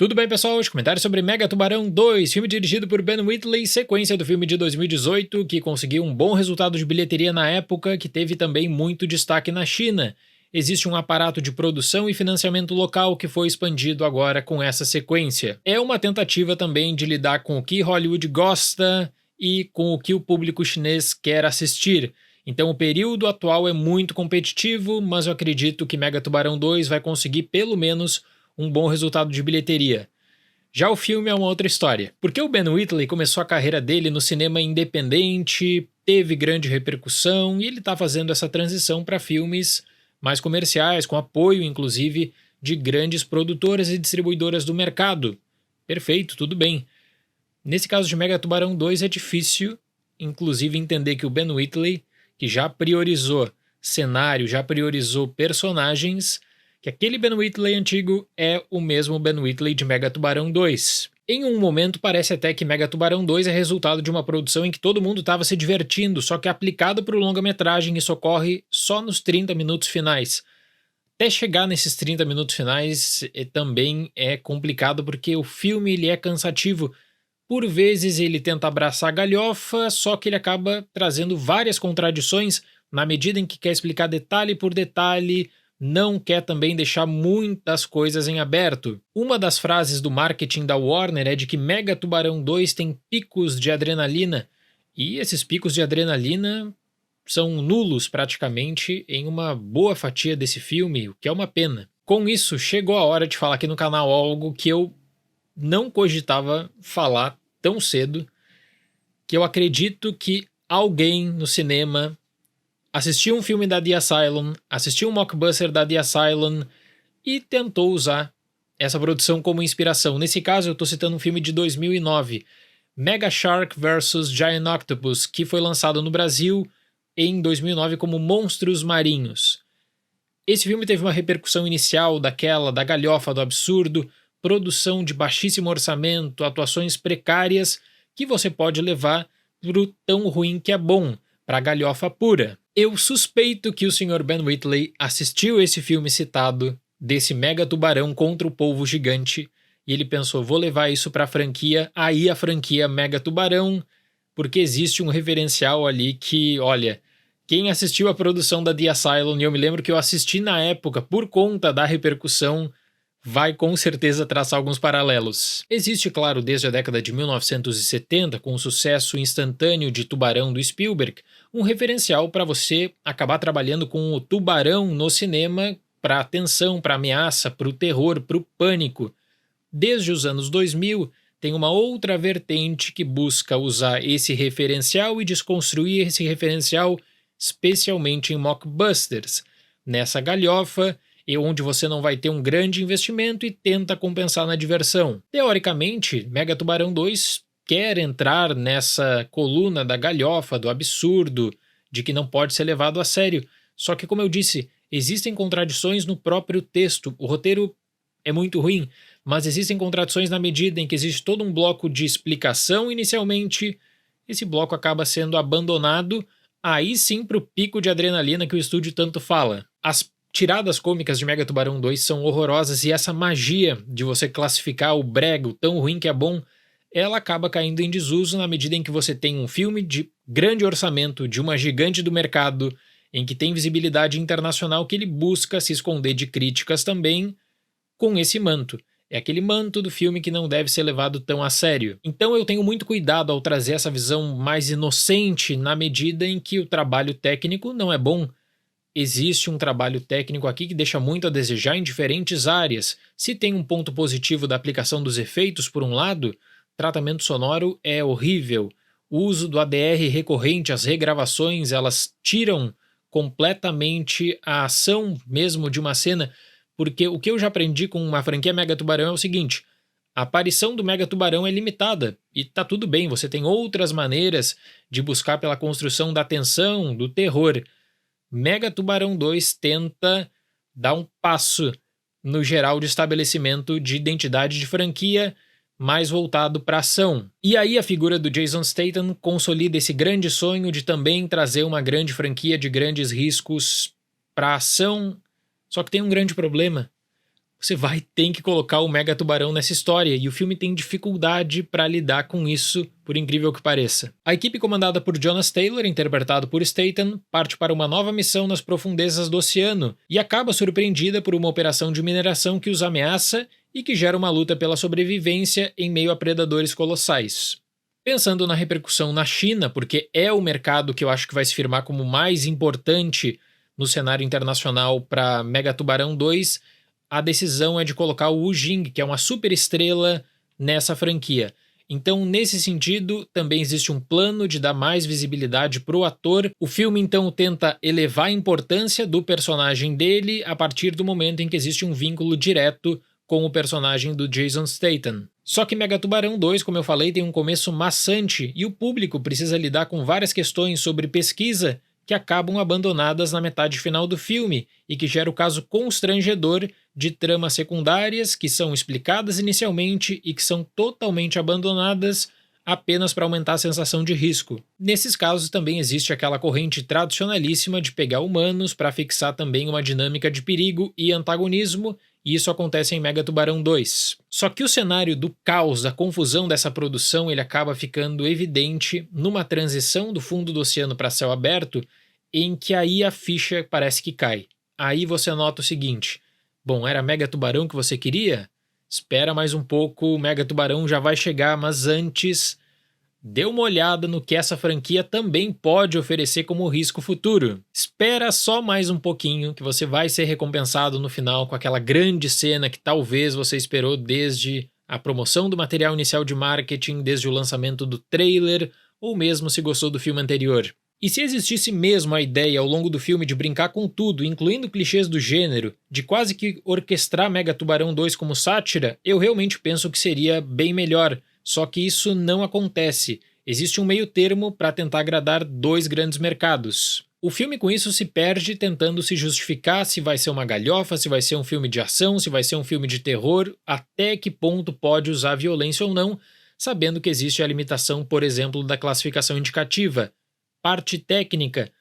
Tudo bem, pessoal? Hoje comentário sobre Mega Tubarão 2, filme dirigido por Ben Wheatley, sequência do filme de 2018, que conseguiu um bom resultado de bilheteria na época, que teve também muito destaque na China. Existe um aparato de produção e financiamento local que foi expandido agora com essa sequência. É uma tentativa também de lidar com o que Hollywood gosta e com o que o público chinês quer assistir. Então o período atual é muito competitivo, mas eu acredito que Mega Tubarão 2 vai conseguir pelo menos um bom resultado de bilheteria. Já o filme é uma outra história, porque o Ben Wheatley começou a carreira dele no cinema independente, teve grande repercussão e ele está fazendo essa transição para filmes mais comerciais, com apoio inclusive de grandes produtoras e distribuidoras do mercado. Perfeito, tudo bem. Nesse caso de Mega Tubarão 2 é difícil, inclusive, entender que o Ben Wheatley, que já priorizou cenário, já priorizou personagens, que aquele Ben Wheatley antigo é o mesmo Ben Wheatley de Mega Tubarão 2. Em um momento parece até que Mega Tubarão 2 é resultado de uma produção em que todo mundo estava se divertindo, só que aplicado para o longa-metragem isso ocorre só nos 30 minutos finais. Até chegar nesses 30 minutos finais também é complicado porque o filme ele é cansativo. Por vezes ele tenta abraçar a galhofa, só que ele acaba trazendo várias contradições na medida em que quer explicar detalhe por detalhe, não quer também deixar muitas coisas em aberto. Uma das frases do marketing da Warner é de que Mega Tubarão 2 tem picos de adrenalina, e esses picos de adrenalina são nulos praticamente em uma boa fatia desse filme, o que é uma pena. Com isso, chegou a hora de falar aqui no canal algo que eu não cogitava falar tão cedo, que eu acredito que alguém no cinema assistiu um filme da The Asylum, assistiu um mockbuster da The Asylum e tentou usar essa produção como inspiração. Nesse caso, eu estou citando um filme de 2009, Mega Shark vs Giant Octopus, que foi lançado no Brasil em 2009 como Monstros Marinhos. Esse filme teve uma repercussão inicial da galhofa, do absurdo, produção de baixíssimo orçamento, atuações precárias, que você pode levar pro tão ruim que é bom, pra galhofa pura. Eu suspeito que o Sr. Ben Wheatley assistiu esse filme citado, desse Mega Tubarão contra o Polvo Gigante, e ele pensou, vou levar isso pra franquia, aí a franquia Mega Tubarão, porque existe um referencial ali que, olha, quem assistiu a produção da The Asylum, e eu me lembro que eu assisti na época por conta da repercussão, vai com certeza traçar alguns paralelos. Existe, claro, desde a década de 1970, com o sucesso instantâneo de Tubarão do Spielberg, um referencial para você acabar trabalhando com o tubarão no cinema para a tensão, para a ameaça, para o terror, para o pânico. Desde os anos 2000, tem uma outra vertente que busca usar esse referencial e desconstruir esse referencial, especialmente em mockbusters. Nessa galhofa, onde você não vai ter um grande investimento e tenta compensar na diversão. Teoricamente, Mega Tubarão 2 quer entrar nessa coluna da galhofa, do absurdo, de que não pode ser levado a sério. Só que, como eu disse, existem contradições no próprio texto. O roteiro é muito ruim, mas existem contradições na medida em que existe todo um bloco de explicação inicialmente. Esse bloco acaba sendo abandonado, aí sim para o pico de adrenalina que o estúdio tanto fala. As tiradas cômicas de Mega Tubarão 2 são horrorosas e essa magia de você classificar o brega, o tão ruim que é bom, ela acaba caindo em desuso na medida em que você tem um filme de grande orçamento, de uma gigante do mercado, em que tem visibilidade internacional que ele busca se esconder de críticas também com esse manto. É aquele manto do filme que não deve ser levado tão a sério. Então eu tenho muito cuidado ao trazer essa visão mais inocente na medida em que o trabalho técnico não é bom. Existe um trabalho técnico aqui que deixa muito a desejar em diferentes áreas. Se tem um ponto positivo da aplicação dos efeitos, por um lado, tratamento sonoro é horrível. O uso do ADR recorrente, as regravações, elas tiram completamente a ação mesmo de uma cena, porque o que eu já aprendi com uma franquia Mega Tubarão é o seguinte, a aparição do Mega Tubarão é limitada, e tá tudo bem, você tem outras maneiras de buscar pela construção da tensão, do terror. Mega Tubarão 2 tenta dar um passo no geral de estabelecimento de identidade de franquia mais voltado para ação. E aí a figura do Jason Statham consolida esse grande sonho de também trazer uma grande franquia de grandes riscos para ação, só que tem um grande problema. você vai ter que colocar o Mega Tubarão nessa história, e o filme tem dificuldade para lidar com isso, por incrível que pareça. A equipe comandada por Jonas Taylor, interpretado por Statham, parte para uma nova missão nas profundezas do oceano e acaba surpreendida por uma operação de mineração que os ameaça e que gera uma luta pela sobrevivência em meio a predadores colossais. Pensando na repercussão na China, porque é o mercado que eu acho que vai se firmar como mais importante no cenário internacional para Mega Tubarão 2, a decisão é de colocar o Wu Jing, que é uma super estrela, nessa franquia. Então, nesse sentido, também existe um plano de dar mais visibilidade para o ator. O filme, então, tenta elevar a importância do personagem dele a partir do momento em que existe um vínculo direto com o personagem do Jason Statham. Só que Mega Tubarão 2, como eu falei, tem um começo maçante e o público precisa lidar com várias questões sobre pesquisa que acabam abandonadas na metade final do filme e que gera o caso constrangedor de tramas secundárias que são explicadas inicialmente e que são totalmente abandonadas apenas para aumentar a sensação de risco. Nesses casos também existe aquela corrente tradicionalíssima de pegar humanos para fixar também uma dinâmica de perigo e antagonismo, e isso acontece em Mega Tubarão 2. Só que o cenário do caos, da confusão dessa produção, ele acaba ficando evidente numa transição do fundo do oceano para céu aberto, em que aí a ficha parece que cai. Aí você nota o seguinte: bom, era Mega Tubarão que você queria? Espera mais um pouco, o Mega Tubarão já vai chegar, mas antes, dê uma olhada no que essa franquia também pode oferecer como risco futuro. Espera só mais um pouquinho que você vai ser recompensado no final com aquela grande cena que talvez você esperou desde a promoção do material inicial de marketing, desde o lançamento do trailer, ou mesmo se gostou do filme anterior. E se existisse mesmo a ideia ao longo do filme de brincar com tudo, incluindo clichês do gênero, de quase que orquestrar Mega Tubarão 2 como sátira, eu realmente penso que seria bem melhor. Só que isso não acontece. Existe um meio termo para tentar agradar dois grandes mercados. O filme com isso se perde tentando se justificar se vai ser uma galhofa, se vai ser um filme de ação, se vai ser um filme de terror, até que ponto pode usar violência ou não, sabendo que existe a limitação, por exemplo, da classificação indicativa. Parte técnica,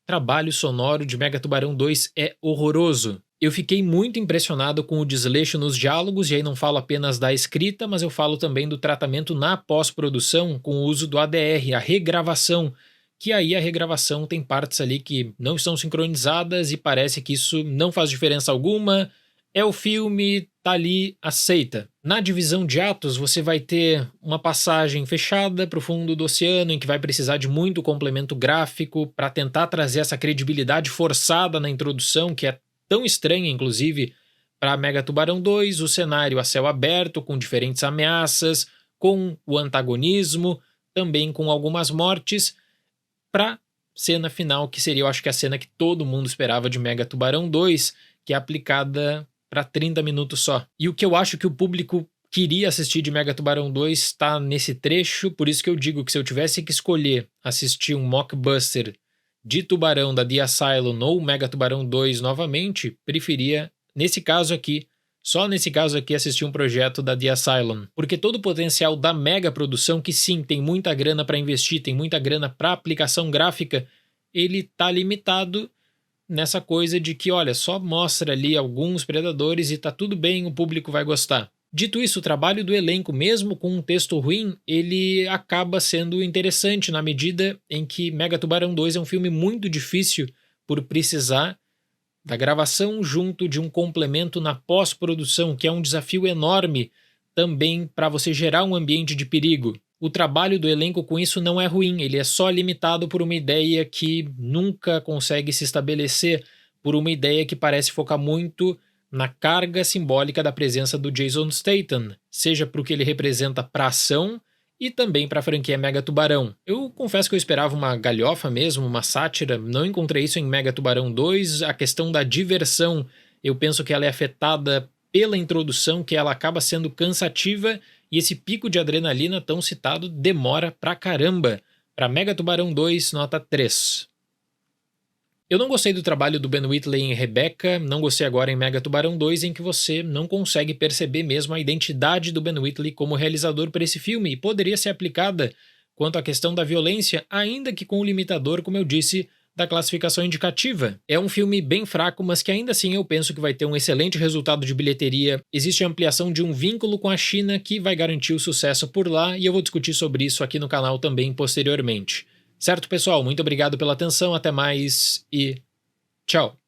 trabalho sonoro de Mega Tubarão 2 é horroroso. Eu fiquei muito impressionado com o desleixo nos diálogos, e aí não falo apenas da escrita, mas eu falo também do tratamento na pós-produção com o uso do ADR, a regravação, que aí a regravação tem partes ali que não estão sincronizadas e parece que isso não faz diferença alguma. É o filme, tá ali, aceita. Na divisão de atos, você vai ter uma passagem fechada para o fundo do oceano, em que vai precisar de muito complemento gráfico para tentar trazer essa credibilidade forçada na introdução, que é tão estranha, inclusive, para Mega Tubarão 2, o cenário a céu aberto, com diferentes ameaças, com o antagonismo, também com algumas mortes, para cena final, que seria, eu acho que a cena que todo mundo esperava de Mega Tubarão 2, que é aplicada para 30 minutos só. E o que eu acho que o público queria assistir de Mega Tubarão 2 está nesse trecho, por isso que eu digo que se eu tivesse que escolher assistir um mockbuster de Tubarão da The Asylum ou Mega Tubarão 2 novamente, preferia, nesse caso aqui, só nesse caso aqui, assistir um projeto da The Asylum. Porque todo o potencial da mega produção, que sim, tem muita grana para investir, tem muita grana para aplicação gráfica, ele tá limitado nessa coisa de que, olha, só mostra ali alguns predadores e tá tudo bem, o público vai gostar. Dito isso, o trabalho do elenco, mesmo com um texto ruim, ele acaba sendo interessante na medida em que Mega Tubarão 2 é um filme muito difícil por precisar da gravação junto de um complemento na pós-produção, que é um desafio enorme também para você gerar um ambiente de perigo. O trabalho do elenco com isso não é ruim, ele é só limitado por uma ideia que nunca consegue se estabelecer, por uma ideia que parece focar muito na carga simbólica da presença do Jason Statham, seja para o que ele representa para a ação e também para a franquia Mega Tubarão. Eu confesso que eu esperava uma galhofa mesmo, uma sátira, não encontrei isso em Mega Tubarão 2, a questão da diversão, eu penso que ela é afetada pela introdução, que ela acaba sendo cansativa, e esse pico de adrenalina tão citado demora pra caramba. Para Mega Tubarão 2, nota 3. Eu não gostei do trabalho do Ben Wheatley em Rebecca, não gostei agora em Mega Tubarão 2, em que você não consegue perceber mesmo a identidade do Ben Wheatley como realizador para esse filme, e poderia ser aplicada quanto à questão da violência, ainda que com o limitador, como eu disse, da classificação indicativa. É um filme bem fraco, mas que ainda assim eu penso que vai ter um excelente resultado de bilheteria. Existe a ampliação de um vínculo com a China que vai garantir o sucesso por lá, e eu vou discutir sobre isso aqui no canal também posteriormente. Certo, pessoal? Muito obrigado pela atenção, até mais e tchau!